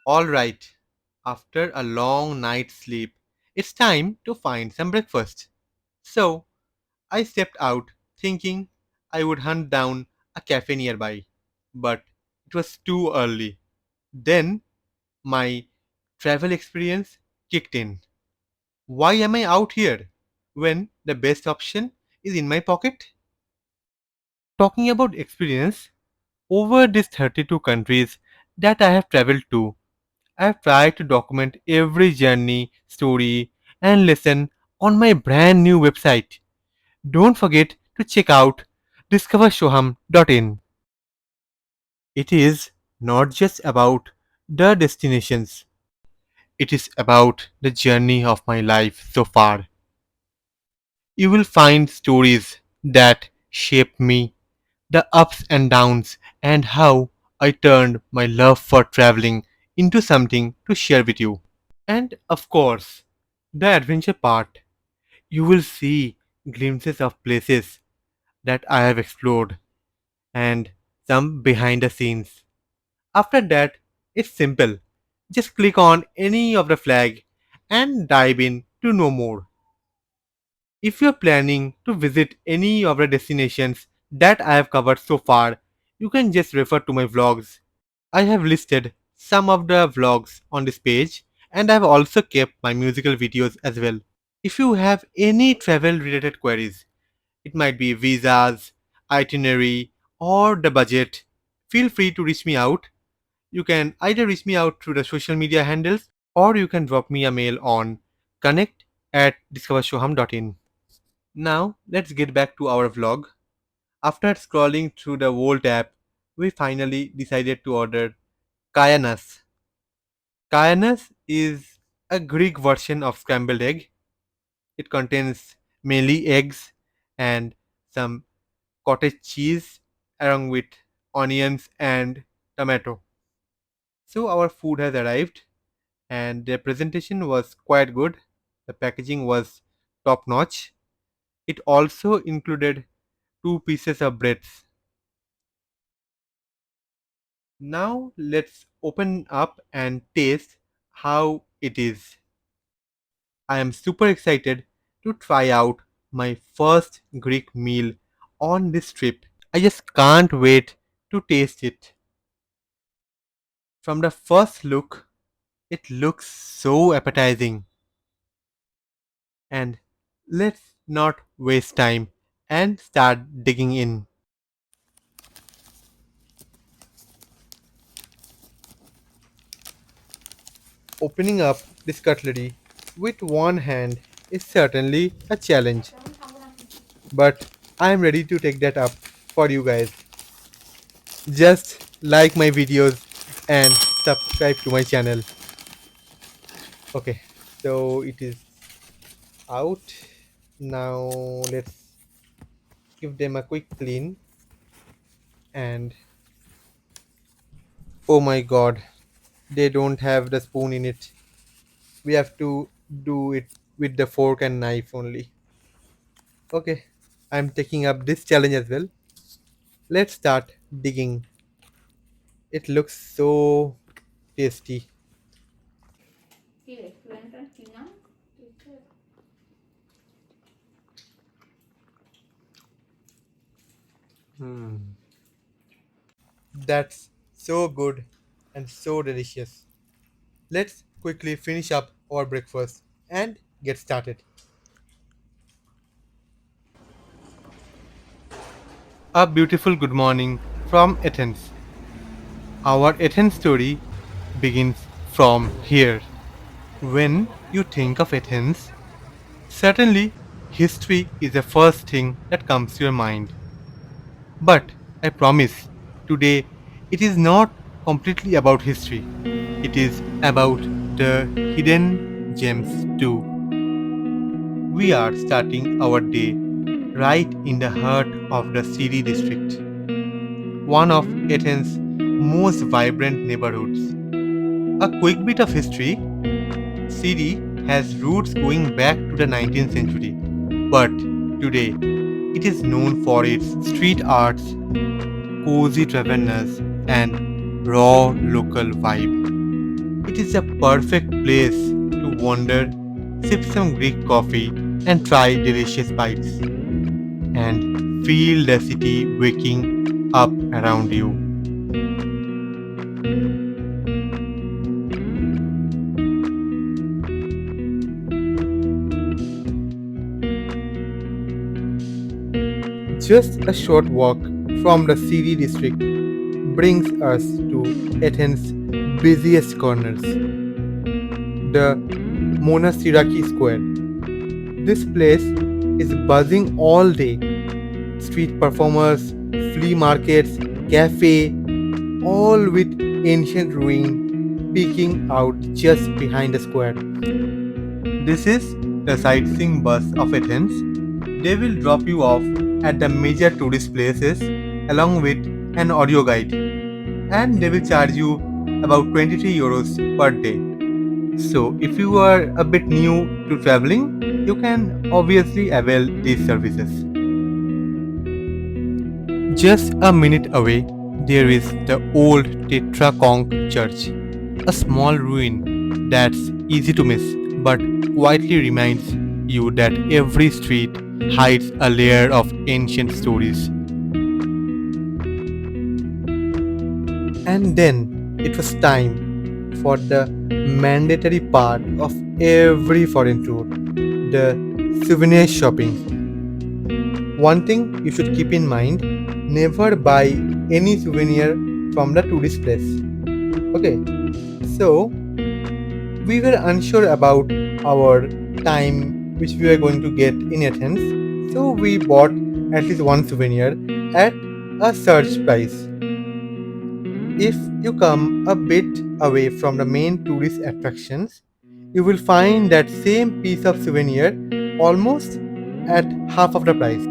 Alright, after a long night's sleep, it's time to find some breakfast. So, I stepped out thinking I would hunt down a cafe nearby. But it was too early. Then my travel experience kicked in. Why am I out here when the best option is in my pocket? Talking about experience, over these 32 countries that I have traveled to, I have tried to document every journey, story, and lesson on my brand new website. Don't forget to check out discovershoham.in. It is not just about the destinations, it is about the journey of my life so far. You will find stories that shaped me, the ups and downs, and how I turned my love for traveling into something to share with you. And of course, the adventure part. You will see glimpses of places that I have explored and some behind the scenes. After that, it's simple. Just click on any of the flag and dive in to know more. If you're planning to visit any of the destinations that I have covered so far, you can just refer to my vlogs. I have listed some of the vlogs on this page and I have also kept my musical videos as well. If you have any travel related queries, it might be visas, itinerary, or the budget, feel free to reach me out. You can either reach me out through the social media handles or you can drop me a mail on connect@discovershoham.in. Now, let's get back to our vlog. After scrolling through the Volt app, we finally decided to order Kayanas. Kayanas is a Greek version of scrambled egg. It contains mainly eggs and some cottage cheese along with onions and tomato. So our food has arrived and the presentation was quite good. The packaging was top notch. It also included two pieces of breads. Now let's open up and taste how it is. I am super excited to try out my first Greek meal on this trip. I just can't wait to taste it. From the first look, it looks so appetizing. And let's not waste time and start digging in. Opening up this cutlery with one hand is certainly a challenge, but I am ready to take that up for you guys. Just like my videos and subscribe to my channel. Okay, so it is out. Now let's give them a quick clean. And oh my god, they don't have the spoon in it. We have to do it with the fork and knife only. Okay, I'm taking up this challenge as well. Let's start digging. It looks so tasty. Hmm. That's so good and so delicious. Let's quickly finish up our breakfast and get started. A beautiful good morning from Athens. Our Athens story begins from here. When you think of Athens, certainly history is the first thing that comes to your mind. But I promise, today it is not completely about history. It is about the hidden gems too. We are starting our day right in the heart of the Psyri district, one of Athens' most vibrant neighborhoods. A quick bit of history: Psyri has roots going back to the 19th century, but today it is known for its street arts, cozy tavernas, and raw local vibe. It is a perfect place to wander, sip some Greek coffee, and try delicious bites, and feel the city waking up around you. Just a short walk from the Psyri district brings us to Athens' busiest corners, the Monastiraki Square. This place is buzzing all day. Street performers, flea markets, cafe, all with ancient ruin peeking out just behind the square. This is the sightseeing bus of Athens. They will drop you off at the major tourist places along with an audio guide, and they will charge you about 23 euros per day. So, if you are a bit new to traveling, you can obviously avail these services. Just a minute away, there is the old Tetraconch Church, a small ruin that's easy to miss but quietly reminds you that every street hides a layer of ancient stories. And then it was time for the mandatory part of every foreign tour, the souvenir shopping. One thing you should keep in mind, never buy any souvenir from the tourist place. Okay, so we were unsure about our time which we were going to get in Athens, so we bought at least one souvenir at a surge price. If you come a bit away from the main tourist attractions, you will find that same piece of souvenir almost at half of the price.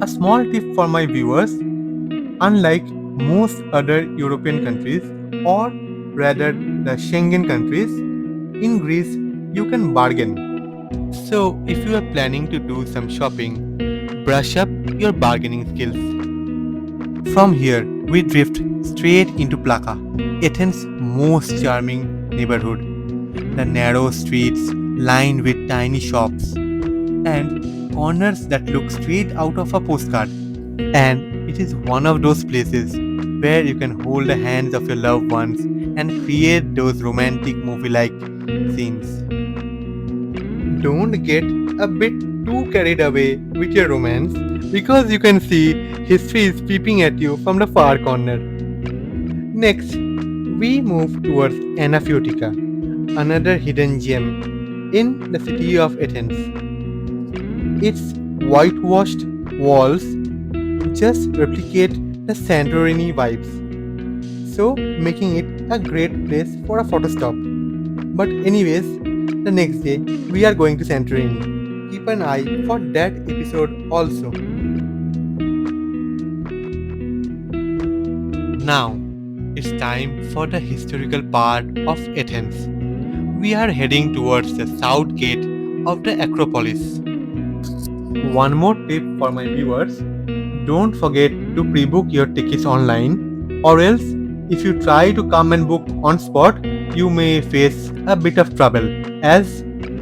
A small tip for my viewers, unlike most other European countries, or rather the Schengen countries, in Greece you can bargain. So, if you are planning to do some shopping, brush up your bargaining skills. From here, we drift straight into Plaka, Athens' most charming neighborhood. The narrow streets lined with tiny shops and corners that look straight out of a postcard. And it is one of those places where you can hold the hands of your loved ones and create those romantic movie like scenes. Don't get a bit too carried away with your romance because you can see history is peeping at you from the far corner. Next, we move towards Anaphyutica, another hidden gem in the city of Athens. Its whitewashed walls just replicate the Santorini vibes, so making it a great place for a photo stop. But anyways, the next day we are going to Santorini. Keep an eye for that episode also. Now, it's time for the historical part of Athens. We are heading towards the south gate of the Acropolis. One more tip for my viewers, don't forget to pre-book your tickets online, or else if you try to come and book on spot, you may face a bit of trouble as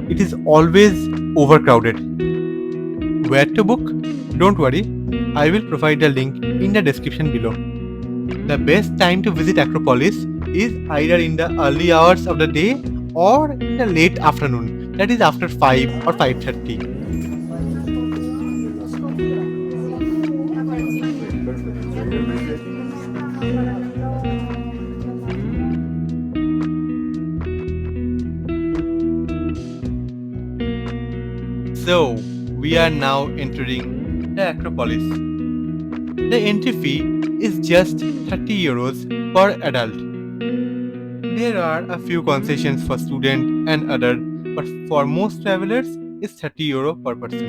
it is always overcrowded. Where to book? Don't worry, I will provide the link in the description below. The best time to visit Acropolis is either in the early hours of the day or in the late afternoon, that is after 5 or 5:30. So, we are now entering the Acropolis. The entry fee is just 30 euros per adult. There are a few concessions for student and other, but for most travelers it's 30 euro per person.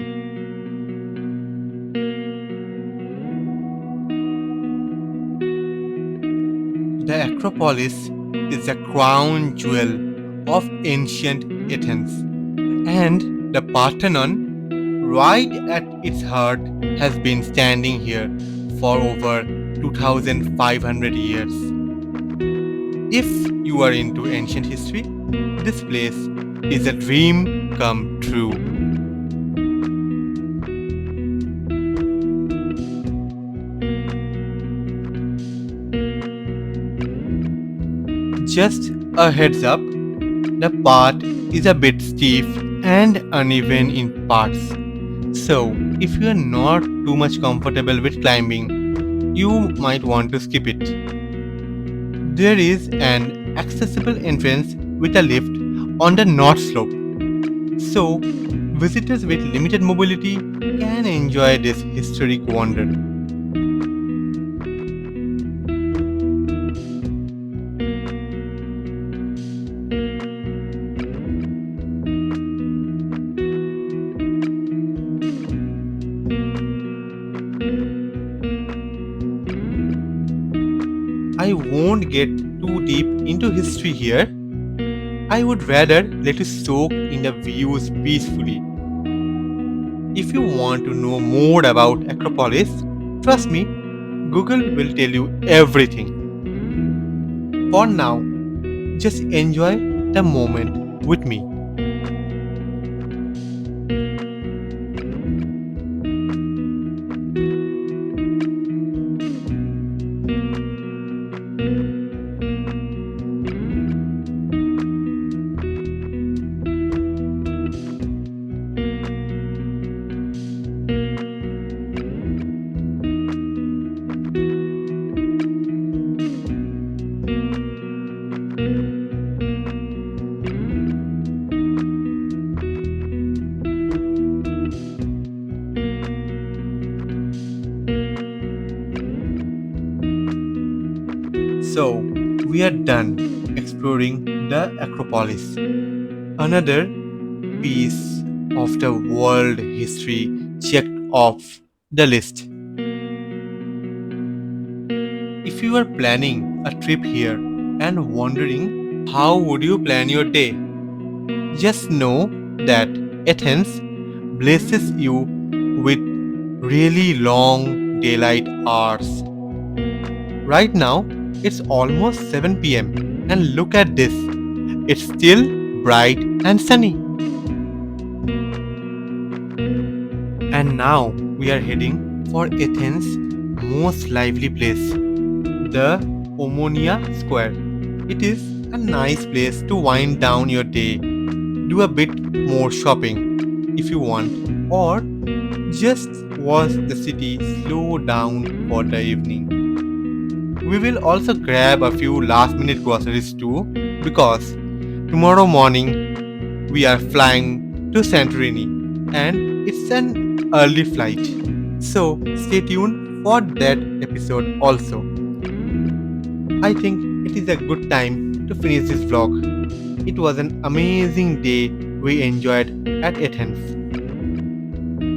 The Acropolis is the crown jewel of ancient Athens, and the Parthenon, right at its heart, has been standing here for over 2500 years. If you are into ancient history, this place is a dream come true. Just a heads up, the path is a bit steep and uneven in parts. So, if you are not too much comfortable with climbing, you might want to skip it. There is an accessible entrance with a lift on the north slope. So, visitors with limited mobility can enjoy this historic wonder. I won't get too deep into history here. I would rather let you soak in the views peacefully. If you want to know more about Acropolis, trust me, Google will tell you everything. For now, just enjoy the moment with me. So, we are done exploring the Acropolis. Another piece of the world history checked off the list. If you are planning a trip here and wondering how would you plan your day, just know that Athens blesses you with really long daylight hours. Right now, it's almost 7 pm and look at this. It's still bright and sunny. And now we are heading for Athens' most lively place, the Omonia Square. It is a nice place to wind down your day, do a bit more shopping if you want, or just watch the city slow down for the evening. We will also grab a few last minute groceries too because tomorrow morning we are flying to Santorini and it's an early flight. So stay tuned for that episode also. I think it is a good time to finish this vlog. It was an amazing day we enjoyed at Athens.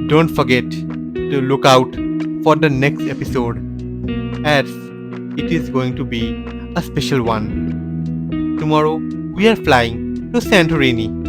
Don't forget to look out for the next episode as it is going to be a special one. Tomorrow we are flying to Santorini.